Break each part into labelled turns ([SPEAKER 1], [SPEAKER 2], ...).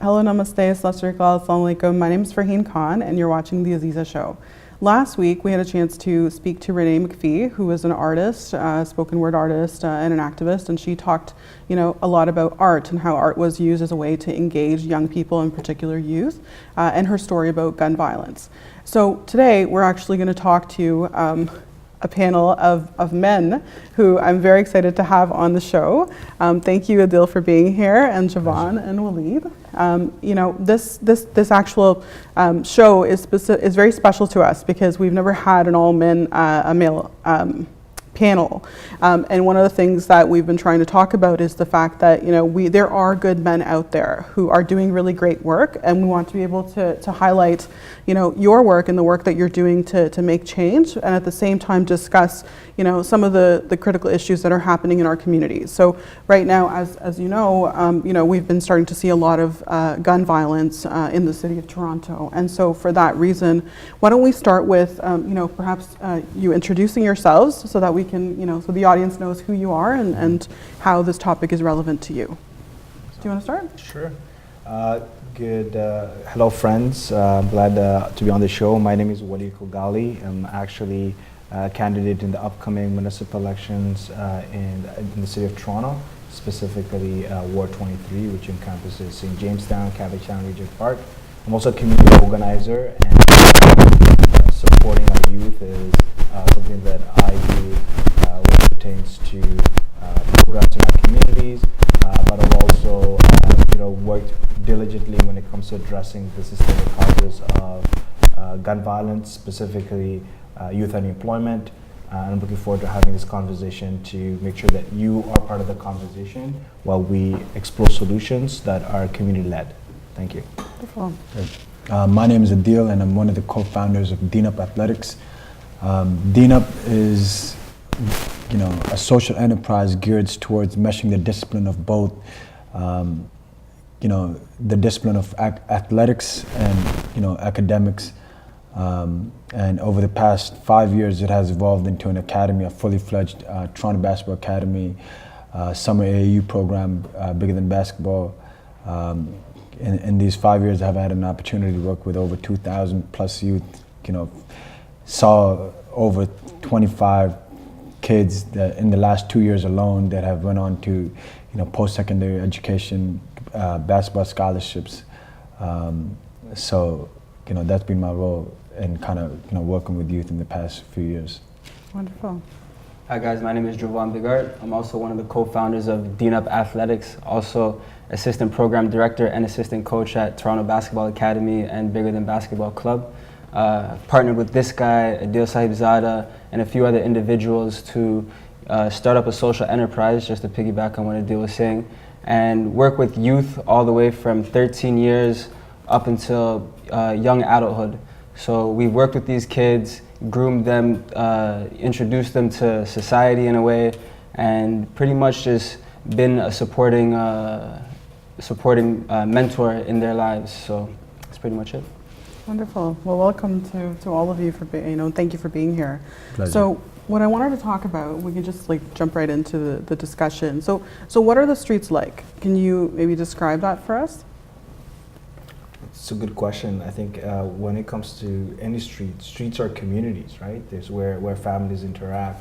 [SPEAKER 1] Hello, namaste, assalamu alaikum. My name is Farheen Khan, and you're watching the AZEEZA show. Last week, we had a chance to speak to Renee McPhee, who is an artist, spoken word artist, and an activist, and she talked, a lot about art and how art was used as a way to engage young people, in particular youth, and her story about gun violence. So today, we're actually going to talk to a panel of men who I'm very excited to have on the show. Thank you, Adil, for being here, and Javon and Waleed. This actual show is very special to us because we've never had an all-men, a male panel. And one of the things that we've been trying to talk about is the fact that there are good men out there who are doing really great work, and we want to be able to highlight your work and the work that you're doing to make change, and at the same time discuss some of the critical issues that are happening in our communities. So right now, as you know, we've been starting to see a lot of gun violence in the city of Toronto, and so for that reason, why don't we start with perhaps you introducing yourselves so that we can so the audience knows who you are and how this topic is relevant to you. Do you want to start?
[SPEAKER 2] Sure. Hello, friends. I'm glad to be on the show. My name is Waleed Kogali. I'm actually a candidate in the upcoming municipal elections in the city of Toronto, specifically Ward 23, which encompasses St. Jamestown, Cabbagetown, Regent Park. I'm also a community organizer, and supporting our youth is something that I do when it pertains to programs in our communities, but I've also worked diligently when it comes to addressing the systemic causes of gun violence, specifically youth unemployment. I'm looking forward to having this conversation to make sure that you are part of the conversation while we explore solutions that are community-led. Thank you.
[SPEAKER 1] Wonderful.
[SPEAKER 3] My name is Adil, and I'm one of the co-founders of DNUP Athletics. DNUP is a social enterprise geared towards meshing the discipline of both the discipline of athletics and academics, and over the past 5 years it has evolved into an academy, a fully fledged Toronto Basketball Academy, summer AAU program, bigger than basketball. In these 5 years I've had an opportunity to work with over 2,000 plus youth, saw over 25 kids that in the last 2 years alone that have went on to post-secondary education, basketball scholarships. So that's been my role in kind of working with youth in the past few years.
[SPEAKER 1] Wonderful.
[SPEAKER 4] Hi guys, my name is Javon Bigart. I'm also one of the co-founders of DNUP Athletics, also assistant program director and assistant coach at Toronto Basketball Academy and Bigger Than Basketball Club. Partnered with this guy, AZEEZA, and a few other individuals to start up a social enterprise, just to piggyback on what Adil was saying, and work with youth all the way from 13 years up until young adulthood. So we've worked with these kids, groomed them, introduced them to society in a way, and pretty much just been a supporting mentor in their lives. So that's pretty much it.
[SPEAKER 1] Wonderful. Well, welcome to all of you for thank you for being here.
[SPEAKER 3] Pleasure.
[SPEAKER 1] So what I wanted to talk about, we can just jump right into the discussion. So what are the streets like? Can you maybe describe that for us?
[SPEAKER 2] It's a good question. I think when it comes to any streets are communities, right? There's where families interact.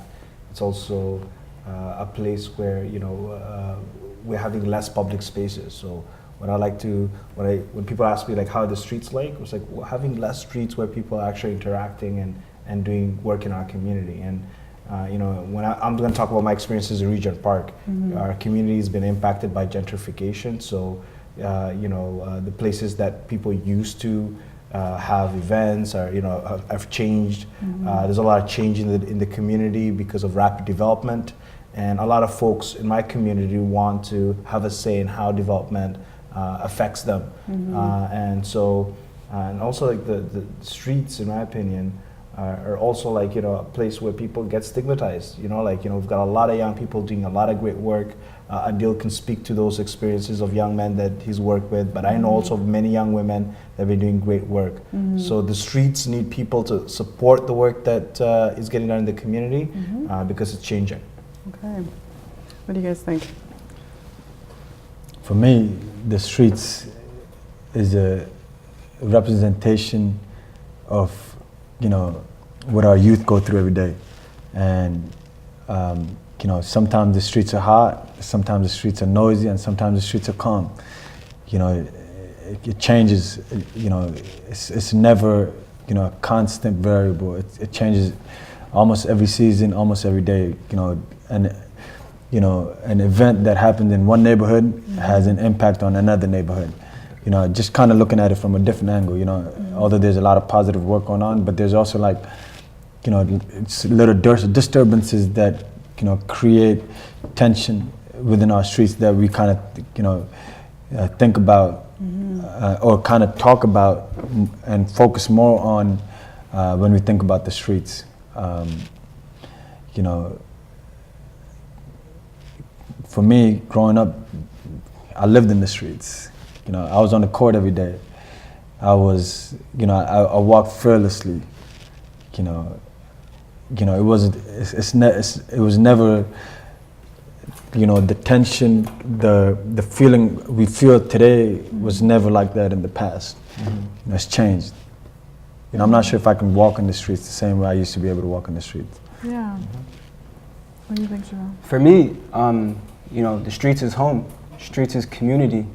[SPEAKER 2] It's also a place where we're having less public spaces. So when people ask me how are the streets like, it's like having less streets where people are actually interacting and doing work in our community. And when I'm going to talk about my experiences in Regent Park, our community has been impacted by gentrification. So the places that people used to have events have changed. There's a lot of change in the community because of rapid development, and a lot of folks in my community want to have a say in how development affects them. And so, and also like the streets, in my opinion, are also like, you know, a place where people get stigmatized. You know, like, you know, we've got a lot of young people doing a lot of great work. Adil can speak to those experiences of young men that he's worked with, but I know also of many young women that have been doing great work. So the streets need people to support the work that is getting done in the community because it's changing.
[SPEAKER 1] Okay. What do you guys think?
[SPEAKER 3] For me, the streets is a representation of, you know, what our youth go through every day. And you know, sometimes the streets are hot, sometimes the streets are noisy, and sometimes the streets are calm. You know, it changes. You know, it's never, you know, a constant variable. It changes almost every season, almost every day. You know, and you know, an event that happened in one neighborhood has an impact on another neighborhood. You know, just kind of looking at it from a different angle. You know, although there's a lot of positive work going on, but there's also like, you know, it's little disturbances that, you know, create tension within our streets that we kind of, you know, think about or kind of talk about and focus more on when we think about the streets. You know, for me, growing up, I lived in the streets. You know, I was on the court every day. I was, you know, I walked fearlessly. You know, it wasn't. It was never. You know, the tension, the feeling we feel today was never like that in the past. You know, it's changed. You know, I'm not sure if I can walk in the streets the same way I used to be able to walk in the streets.
[SPEAKER 1] Yeah. What do you think, Jerome?
[SPEAKER 4] For me, you know, the streets is home. Streets is community.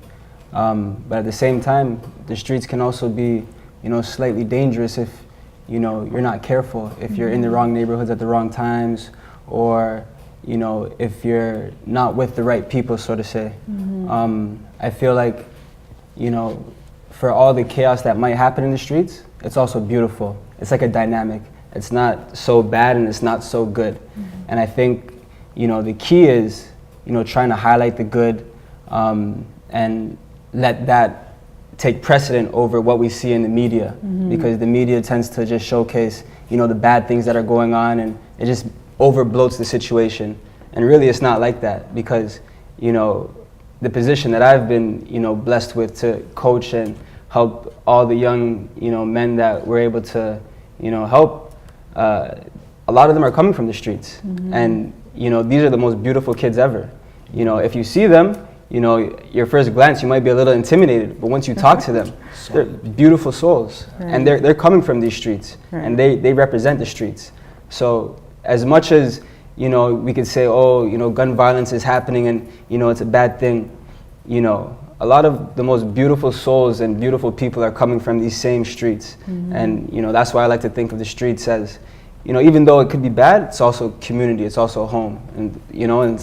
[SPEAKER 4] But at the same time, the streets can also be, you know, slightly dangerous if, you know, you're not careful. If you're in the wrong neighborhoods at the wrong times, or, you know, if you're not with the right people, so to say. I feel like, you know, for all the chaos that might happen in the streets, it's also beautiful. It's like a dynamic. It's not so bad and it's not so good. And I think, you know, the key is, you know, trying to highlight the good and let that take precedent over what we see in the media, because the media tends to just showcase, you know, the bad things that are going on, and it just overbloats the situation. And really it's not like that, because, you know, the position that I've been, you know, blessed with to coach and help all the young, you know, men that we're able to, you know, help, a lot of them are coming from the streets. And, you know, these are the most beautiful kids ever. You know, if you see them, you know, your first glance, you might be a little intimidated, but once you talk to them, they're beautiful souls. And they're coming from these streets, and they represent the streets. So as much as, you know, we could say, oh, you know, gun violence is happening and, you know, it's a bad thing, you know, a lot of the most beautiful souls and beautiful people are coming from these same streets. And, you know, that's why I like to think of the streets as, you know, even though it could be bad, it's also community, it's also home. And, you know, and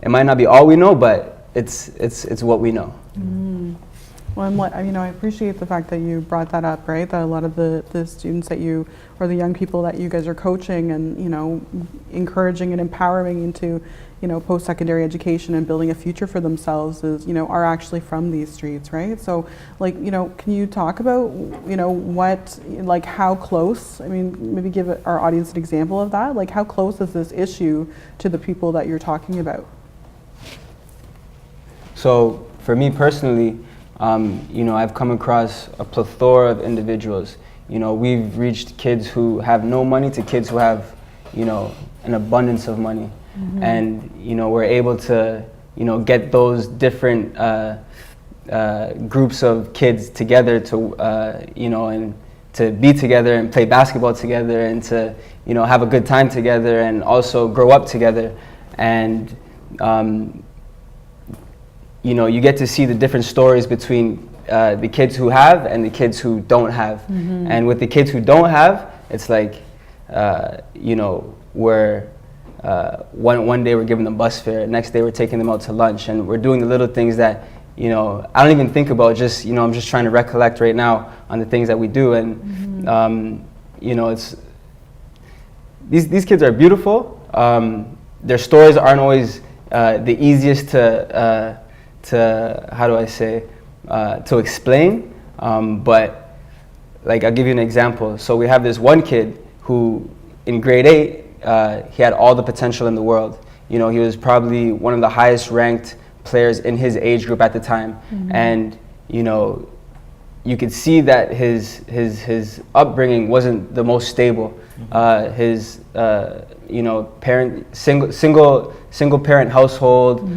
[SPEAKER 4] it might not be all we know, but it's what we know.
[SPEAKER 1] Well, you know, I appreciate the fact that you brought that up, right? That a lot of the students that you, or the young people that you guys are coaching and, you know, encouraging and empowering into, you know, post-secondary education and building a future for themselves is, you know, are actually from these streets, right? So, like, you know, can you talk about, you know, what, like, how close, I mean, maybe give our audience an example of that, like, how close is this issue to the people that you're talking about? So,
[SPEAKER 4] for me personally, you know, I've come across a plethora of individuals. You know, we've reached kids who have no money to kids who have, you know, an abundance of money. And, you know, we're able to, you know, get those different groups of kids together to, you know, and to be together and play basketball together and to, you know, have a good time together and also grow up together. And, you know, you get to see the different stories between the kids who have and the kids who don't have. And with the kids who don't have, it's like, you know, we're one day we're giving them bus fare, next day we're taking them out to lunch, and we're doing the little things that, you know, I don't even think about, just, you know, I'm just trying to recollect right now on the things that we do. And, you know, it's, these kids are beautiful. Their stories aren't always the easiest how do I say, to explain, but like I'll give you an example. So we have this one kid who in grade 8, he had all the potential in the world. You know, he was probably one of the highest ranked players in his age group at the time. And, you know, you could see that his upbringing wasn't the most stable. His, you know, single parent household,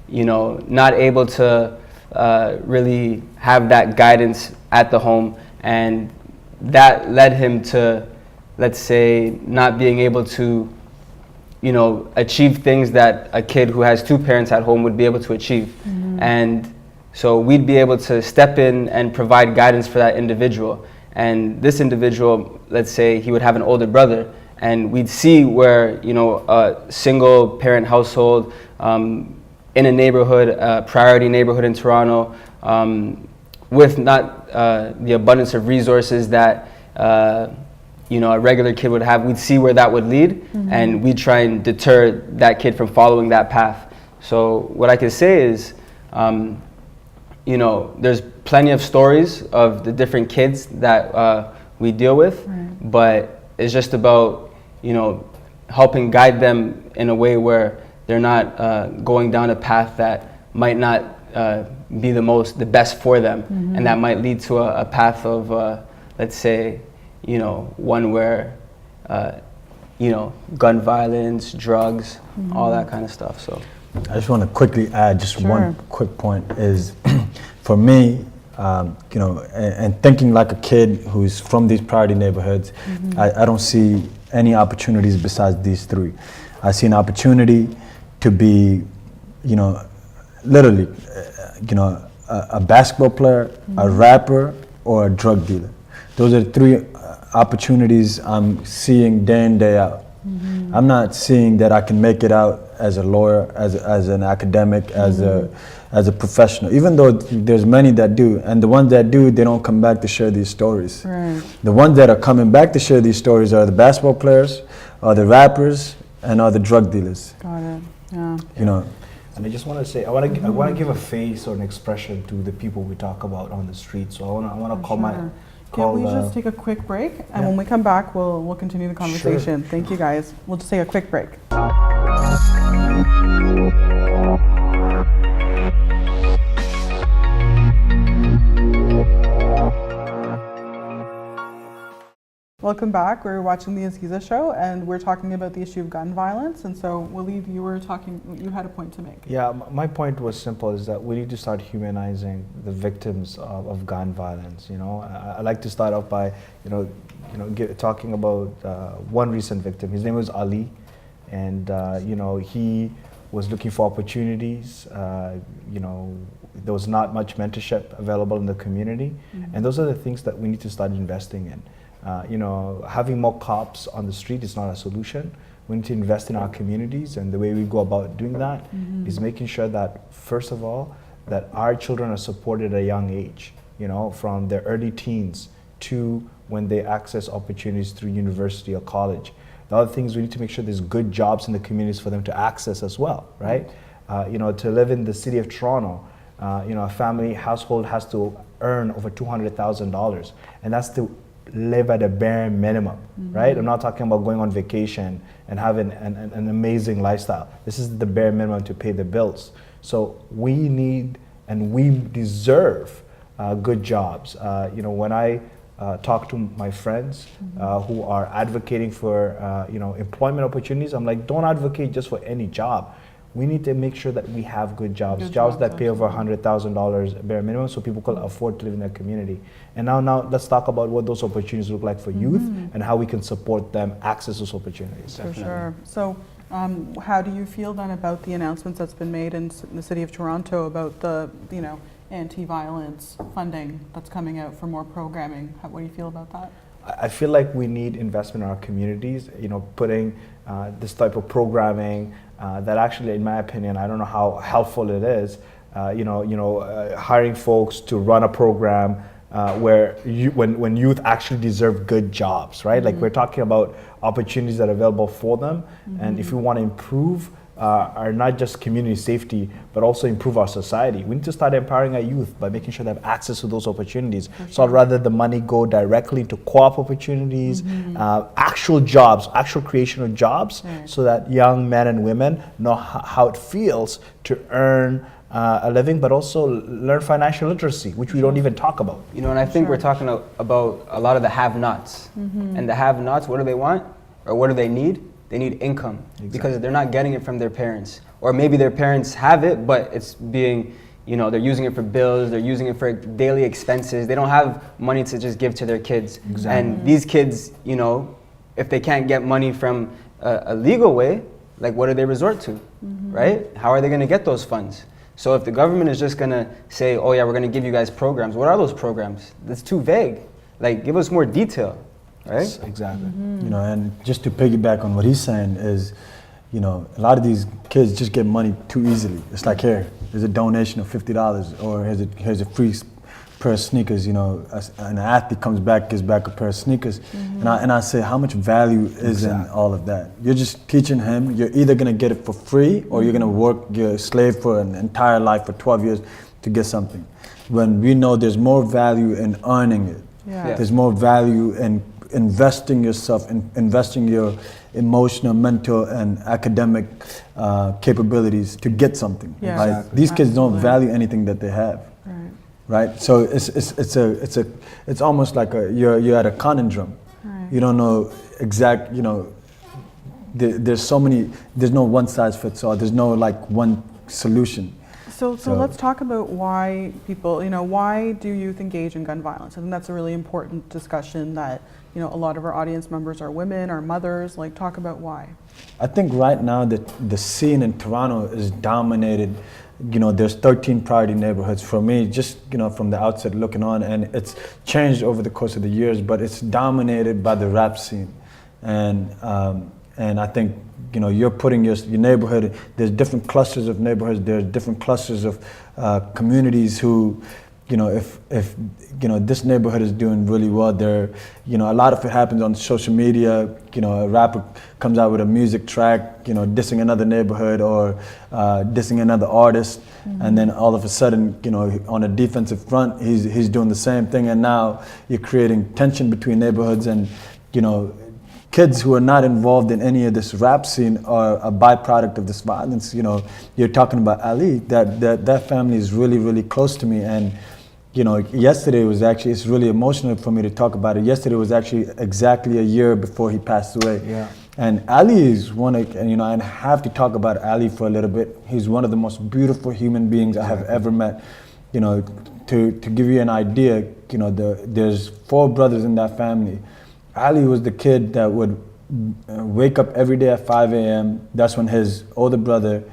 [SPEAKER 4] you know, not able to really have that guidance at the home. And that led him to, let's say, not being able to, you know, achieve things that a kid who has 2 parents at home would be able to achieve. And so we'd be able to step in and provide guidance for that individual. And this individual, let's say he would have an older brother, and we'd see where, you know, a single parent household in a neighborhood, a priority neighborhood in Toronto, with not the abundance of resources that you know, a regular kid would have, we'd see where that would lead, and we'd try and deter that kid from following that path. So what I can say is, you know, there's plenty of stories of the different kids that we deal with, but it's just about, you know, helping guide them in a way where they're not going down a path that might not be the best for them, and that might lead to a path of, let's say, you know, one where, you know, gun violence, drugs, all that kind of stuff. So
[SPEAKER 3] I just want to quickly add just one quick point is, for me, you know, and thinking like a kid who's from these priority neighborhoods, I don't see any opportunities besides these 3. I see an opportunity to be, you know, literally, you know, a basketball player, a rapper, or a drug dealer. Those are the 3 opportunities I'm seeing day in, day out. I'm not seeing that I can make it out as a lawyer, as an academic, as a professional, even though there's many that do, and the ones that do, they don't come back to share these stories. The ones that are coming back to share these stories are the basketball players, or the rappers, and are the drug dealers.
[SPEAKER 1] Got it. Yeah.
[SPEAKER 3] You know.
[SPEAKER 2] And I just want to say, I want to give a face or an expression to the people we talk about on the street. So I want to call my.
[SPEAKER 1] Can we just take a quick break? And when we come back, we'll continue the conversation.
[SPEAKER 2] Sure.
[SPEAKER 1] Thank you, guys. We'll just take a quick break. Welcome back. We're watching the AZEEZA show, and we're talking about the issue of gun violence. And so, Waleed, you had a point to make.
[SPEAKER 2] Yeah, my point was simple: is that we need to start humanizing the victims of gun violence. You know, I like to start off by, talking about one recent victim. His name was Ali, and you know, he was looking for opportunities. You know, there was not much mentorship available in the community, and those are the things that we need to start investing in. You know, having more cops on the street is not a solution. We need to invest in our communities, and the way we go about doing that is making sure that, first of all, that our children are supported at a young age, you know, from their early teens to when they access opportunities through university or college. The other things, we need to make sure there's good jobs in the communities for them to access as well, right? You know, to live in the city of Toronto, you know, a household has to earn over $200,000, and that's to live at a bare minimum, right? I'm not talking about going on vacation and having an amazing lifestyle. This is the bare minimum to pay the bills. So we need and we deserve good jobs. You know, when I talk to my friends who are advocating for you know, employment opportunities, I'm like, don't advocate just for any job. We need to make sure that we have good jobs that pay over $100,000 bare minimum, so people can afford to live in their community. And now let's talk about what those opportunities look like for youth and how we can support them access those opportunities.
[SPEAKER 1] For sure. So how do you feel then about the announcements that's been made in the city of Toronto about the, you know, anti-violence funding that's coming out for more programming? What do you feel about that?
[SPEAKER 2] I feel like we need investment in our communities, you know, putting this type of programming that actually, in my opinion, I don't know how helpful it is, hiring folks to run a program where when youth actually deserve good jobs, right? Like, we're talking about opportunities that are available for them, and if we want to improve are not just community safety, but also improve our society. We need to start empowering our youth by making sure they have access to those opportunities. So I'd rather the money go directly to co-op opportunities, actual jobs, actual creation of jobs, so that young men and women know how it feels to earn a living, but also learn financial literacy, which we don't even talk about.
[SPEAKER 4] You know, and I think we're talking about a lot of the have-nots. And the have-nots, what do they want? Or what do they need? They need income, because they're not getting it from their parents. Or maybe their parents have it, but it's being, you know, they're using it for bills, they're using it for daily expenses. They don't have money to just give to their kids. And these kids, you know, if they can't get money from a legal way, like what do they resort to, right? How are they gonna get those funds? So if the government is just gonna say, oh yeah, we're gonna give you guys programs, what are those programs? That's too vague. Like, give us more detail, right?
[SPEAKER 2] Exactly.
[SPEAKER 3] You know, and just to piggyback on what he's saying is, you know, a lot of these kids just get money too easily. It's like, here, there's a donation of $50, or here's a free pair of sneakers. You know, an athlete comes back, gives back a pair of sneakers, and I say, how much value is in all of that? You're just teaching him. You're either gonna get it for free, or you're gonna work, you're a slave for an entire life for 12 years to get something. When we know there's more value in earning it, there's more value in investing yourself, investing your emotional, mental, and academic capabilities to get something. Right? These kids don't value anything that they have. Right? So it's almost like you're at a conundrum. You don't know exact, you know, there's so many, there's no one size fits all. There's no like one solution.
[SPEAKER 1] So let's talk about why people, you know, why do youth engage in gun violence? I think that's a really important discussion that, you know, a lot of our audience members are women, are mothers. Like, talk about why.
[SPEAKER 3] I think right now the scene in Toronto is dominated. You know, there's 13 priority neighborhoods. For me, just, you know, from the outset looking on, and it's changed over the course of the years, but it's dominated by the rap scene. And I think, you know, you're putting your neighborhood, there's different clusters of neighborhoods, there's different clusters of communities who, you know, if you know, this neighborhood is doing really well, there, you know, a lot of it happens on social media. You know, a rapper comes out with a music track, you know, dissing another neighborhood or dissing another artist, and then all of a sudden, you know, on a defensive front, he's doing the same thing, and now you're creating tension between neighborhoods, and, you know, kids who are not involved in any of this rap scene are a byproduct of this violence. You know, you're talking about Ali, that family is really, really close to me, and, you know, yesterday was actually, it's really emotional for me to talk about it. Yesterday was actually exactly a year before he passed away. And Ali is one of, and, you know, I have to talk about Ali for a little bit. He's one of the most beautiful human beings I have ever met. You know, to give you an idea, you know, there's 4 brothers in that family. Ali was the kid that would wake up every day at 5 a.m. That's when his older brother,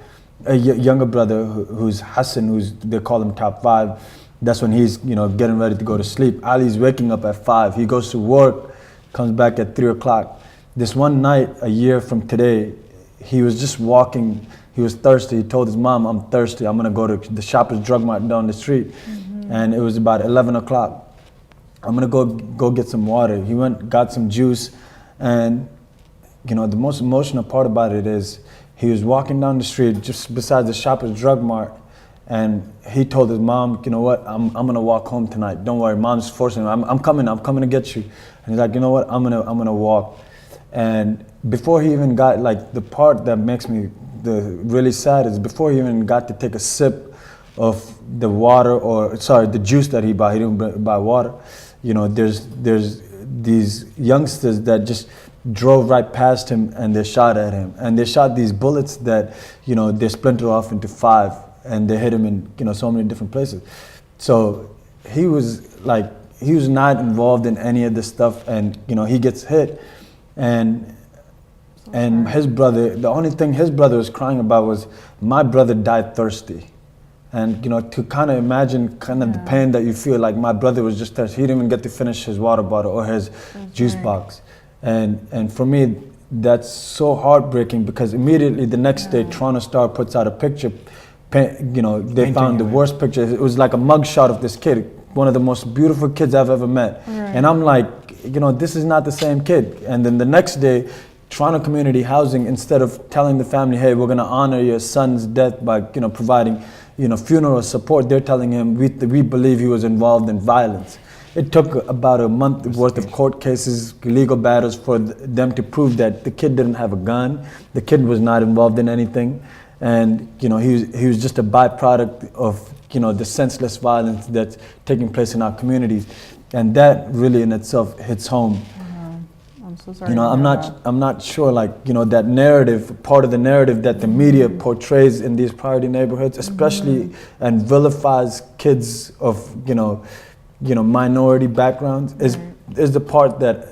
[SPEAKER 3] a younger brother, who's Hassan, they call him top 5, that's when he's, you know, getting ready to go to sleep. Ali's waking up at 5. He goes to work, comes back at 3 o'clock. This one night, a year from today, he was just walking. He was thirsty. He told his mom, I'm thirsty. I'm going to go to the Shoppers Drug Mart down the street. And it was about 11 o'clock. I'm going to go get some water. He went, got some juice. And, you know, the most emotional part about it is he was walking down the street just beside the Shoppers Drug Mart. And he told his mom, you know what, I'm gonna walk home tonight. Don't worry, mom's forcing him. I'm coming to get you. And he's like, you know what, I'm gonna walk. And before he even got, like, the part that makes me really sad is before he even got to take a sip of the water, the juice that he bought. He didn't buy water. You know, there's these youngsters that just drove right past him and they shot at him. And they shot these bullets that, you know, they splinter off into 5. And they hit him in, you know, so many different places. So he was not involved in any of this stuff, and, you know, he gets hit, and his brother, the only thing his brother was crying about was, my brother died thirsty. And, you know, to kind of imagine kind of the pain that you feel, like, my brother was just thirsty. He didn't even get to finish his water bottle or his juice box. And for me, that's so heartbreaking, because immediately the next day, Toronto Star puts out a picture. You know, they found the worst picture. It was like a mugshot of this kid, one of the most beautiful kids I've ever met. And I'm like, you know, this is not the same kid. And then the next day, Toronto Community Housing, instead of telling the family, hey, we're going to honor your son's death by, providing, funeral support, they're telling him, we believe he was involved in violence. It took about a month worth of court cases, legal battles for them to prove that the kid didn't have a gun, the kid was not involved in anything, and he was just a byproduct of the senseless violence that's taking place in our communities, and that really in itself hits home.
[SPEAKER 1] I'm so sorry.
[SPEAKER 3] I'm not sure, that narrative, part of the narrative that the media portrays in these priority neighborhoods, especially, and vilifies kids of minority backgrounds, is the part that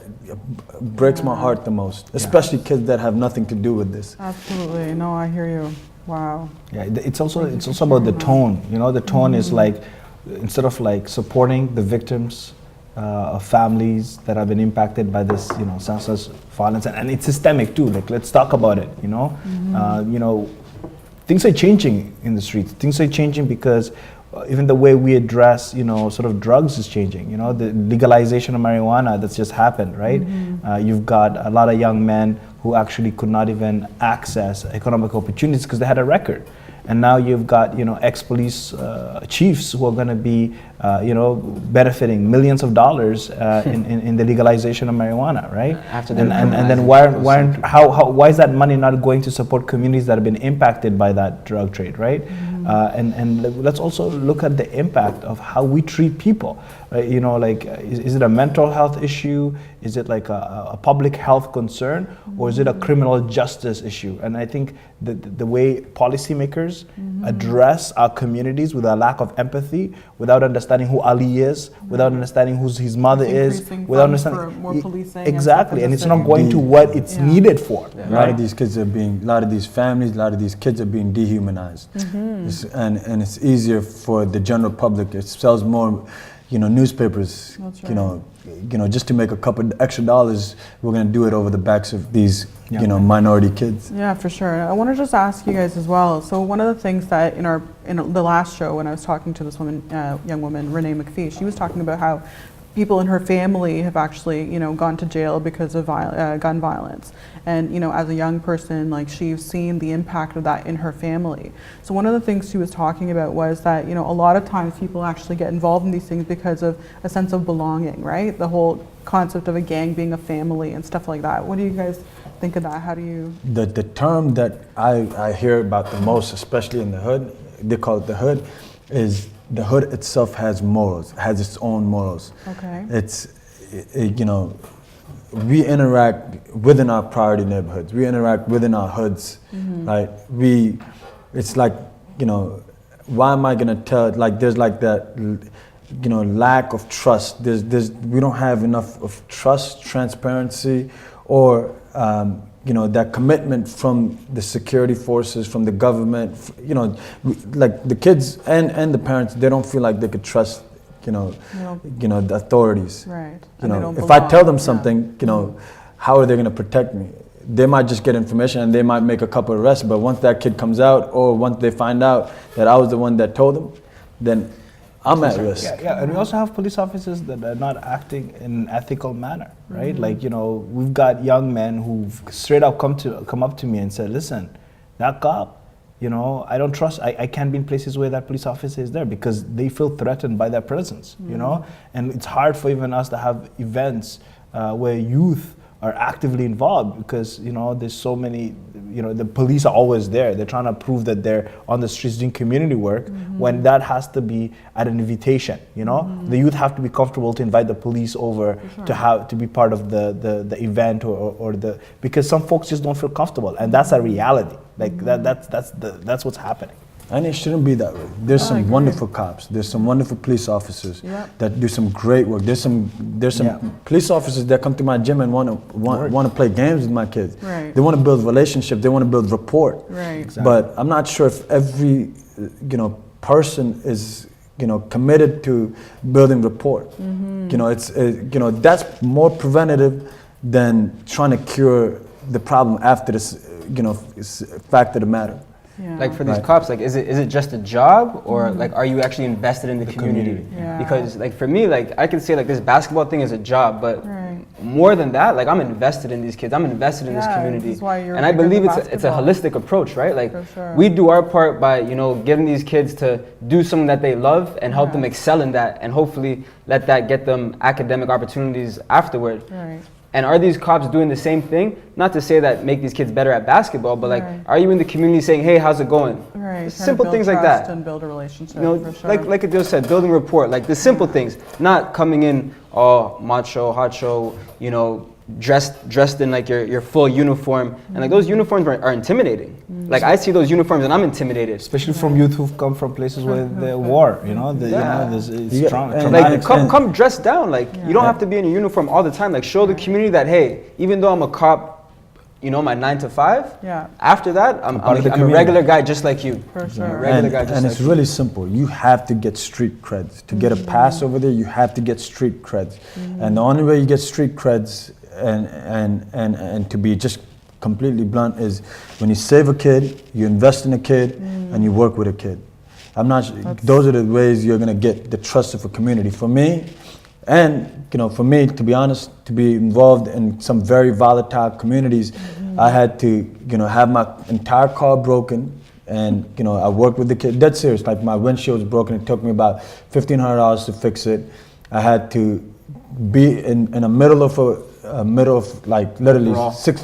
[SPEAKER 3] breaks my heart the most, especially kids that have nothing to do with this.
[SPEAKER 1] Absolutely. No, I hear you. Wow.
[SPEAKER 2] Yeah, it's also about the tone. The tone is like, instead of like supporting the victims of families that have been impacted by this, senseless violence, and it's systemic too. Like, let's talk about it. Things are changing in the streets. Things are changing because even the way we address, sort of drugs is changing. The legalization of marijuana that's just happened, right? You've got a lot of young men who actually could not even access economic opportunities because they had a record. And now you've got, ex-police chiefs who are going to be, benefiting millions of dollars in the legalization of marijuana, right? And then why is that money not going to support communities that have been impacted by that drug trade, right? And let's also look at the impact of how we treat people. Right? Is it a mental health issue? Is it like a public health concern? Or is it a criminal justice issue? And I think the way policymakers address our communities with a lack of empathy, without understanding who Ali is, without understanding who his mother is, without understanding
[SPEAKER 1] for more policing
[SPEAKER 2] exactly, and it's not going to what it's needed for.
[SPEAKER 3] A lot of these kids a lot of these families, a lot of these kids are being dehumanized, and it's easier for the general public. It sells more, newspapers.
[SPEAKER 1] That's right.
[SPEAKER 3] Just to make a couple extra dollars, we're going to do it over the backs of these, minority kids.
[SPEAKER 1] Yeah, for sure. I want to just ask you guys as well. So one of the things that in the last show, when I was talking to this woman, young woman, Renee McPhee, she was talking about how people in her family have actually, gone to jail because of gun violence. And, as a young person, like, she's seen the impact of that in her family. So one of the things she was talking about was that, a lot of times people actually get involved in these things because of a sense of belonging, right? The whole concept of a gang being a family and stuff like that. What do you guys think of that? How do you?
[SPEAKER 3] The term that I hear about the most, especially in the hood, they call it the hood, is the hood itself has morals, has its own morals.
[SPEAKER 1] Okay.
[SPEAKER 3] We interact within our priority neighborhoods. We interact within our hoods, right? It's like, why am I gonna tell? Like, there's like that, lack of trust. We don't have enough of trust, transparency, or that commitment from the security forces, from the government. Like the kids and the parents, they don't feel like they could trust, the authorities.
[SPEAKER 1] Right.
[SPEAKER 3] If I tell them something, how are they going to protect me? They might just get information and they might make a couple of arrests, but once that kid comes out, or once they find out that I was the one that told them, then I'm at risk.
[SPEAKER 2] Yeah, and we also have police officers that are not acting in an ethical manner, right? Like, we've got young men who've straight up come up to me and said, listen, that cop, I don't trust, I can't be in places where that police officer is there because they feel threatened by their presence, and it's hard for even us to have events where youth are actively involved because, there's so many, the police are always there. They're trying to prove that they're on the streets doing community work when that has to be at an invitation, The youth have to be comfortable to invite the police over to be part of the event or because some folks just don't feel comfortable, and that's a reality. Like that's what's happening.
[SPEAKER 3] And it shouldn't be that way. There's some wonderful cops. There's some wonderful police officers that do some great work. There's some police officers that come to my gym and want to play games with my kids.
[SPEAKER 1] Right.
[SPEAKER 3] They want to build relationships. They want to build rapport.
[SPEAKER 1] Right.
[SPEAKER 2] Exactly.
[SPEAKER 3] But I'm not sure if every person is committed to building rapport. That's more preventative than trying to cure the problem after this fact of the matter.
[SPEAKER 1] Yeah.
[SPEAKER 4] Like for these cops, like is it just a job, or like are you actually invested in the community?
[SPEAKER 1] Yeah.
[SPEAKER 4] Because like for me, like I can say like this basketball thing is a job, but more than that, like, I'm invested in these kids. I'm invested in this community.
[SPEAKER 1] This is why you're
[SPEAKER 4] and I
[SPEAKER 1] big into
[SPEAKER 4] believe it's a
[SPEAKER 1] basketball.
[SPEAKER 4] holistic approach, right? Like,
[SPEAKER 1] For sure.
[SPEAKER 4] we do our part by, you know, getting these kids to do something that they love and help them excel in that, and hopefully let that get them academic opportunities afterward.
[SPEAKER 1] Right.
[SPEAKER 4] And are these cops doing the same thing? Not to say that make these kids better at basketball, but like, are you in the community saying, hey, how's it going?
[SPEAKER 1] Right.
[SPEAKER 4] Just simple things like that.
[SPEAKER 1] And build a relationship.
[SPEAKER 4] You know,
[SPEAKER 1] for sure.
[SPEAKER 4] like Adil said, building rapport, like the simple things, not coming in all macho, hacho, you know, dressed in like your full uniform, and like those uniforms are intimidating. Like, I see those uniforms and I'm intimidated.
[SPEAKER 2] Especially from youth who've come from places where there war, you know, it's traumatic.
[SPEAKER 4] Like, come dressed down. Like, you don't have to be in a uniform all the time. Like, show the community that, hey, even though I'm a cop, you know, my 9 to 5.
[SPEAKER 1] Yeah.
[SPEAKER 4] After that, I'm a regular guy just like you.
[SPEAKER 1] For sure.
[SPEAKER 4] I'm a regular guy just
[SPEAKER 3] and
[SPEAKER 4] like
[SPEAKER 3] it's
[SPEAKER 4] you.
[SPEAKER 3] really simple. You have to get street creds. To get a pass over there, you have to get street creds. And the only way you get street creds and to be just completely blunt is when you save a kid, you invest in a kid, and you work with a kid. Those are the ways you're gonna get the trust of a community. For me, and you know, for me, to be honest, to be involved in some very volatile communities, I had to, you know, have my entire car broken, and you know, I worked with the kid. Dead serious. Like, my windshield was broken. It took me about $1,500 to fix it. I had to be in the middle of like literally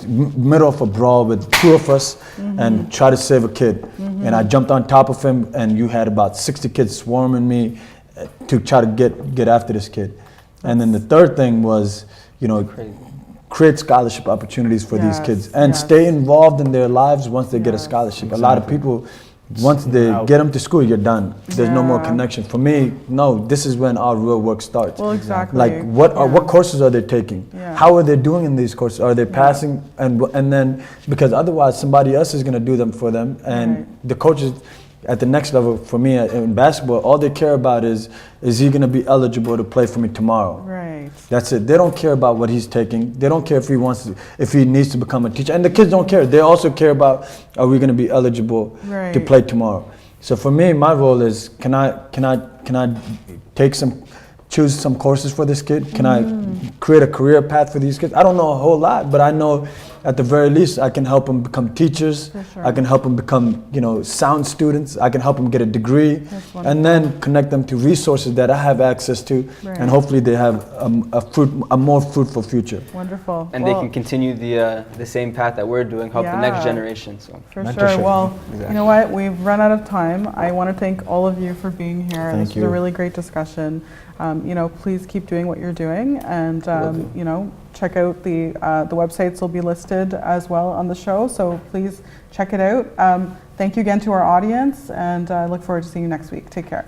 [SPEAKER 3] middle of a brawl with two of us, and try to save a kid. And I jumped on top of him, and you had about 60 kids swarming me to try to get after this kid. And then the third thing was, you know, create scholarship opportunities for these kids and stay involved in their lives once they get a scholarship. A lot of people, once they get them to school, you're done. There's no more connection. For me, no, this is when our real work starts.
[SPEAKER 1] Well, exactly.
[SPEAKER 3] Like, what courses are they taking? How are they doing in these courses? Are they passing? And then, because otherwise somebody else is going to do them for them. And the coaches at the next level, for me in basketball, all they care about is he going to be eligible to play for me tomorrow?
[SPEAKER 1] Right.
[SPEAKER 3] That's it. They don't care about what he's taking. They don't care if he needs to become a teacher. And the kids don't care. They also care about, are we going to be eligible to play tomorrow? So for me, my role is, can I choose some courses for this kid? Can I create a career path for these kids? I don't know a whole lot, but I know at the very least I can help them become teachers. I can help them become, you know, sound students. I can help them get a degree, and then connect them to resources that I have access to, and hopefully they have a more fruitful future.
[SPEAKER 1] Wonderful.
[SPEAKER 4] And they can continue the same path that we're doing, help the next generation. So
[SPEAKER 1] for sure. Well, you know what? We've run out of time. I want to thank all of you for being here. This was a really great discussion. You know, please keep doing what you're doing, and you know, check out the websites will be listed as well on the show. So please check it out. Thank you again to our audience, and I look forward to seeing you next week. Take care.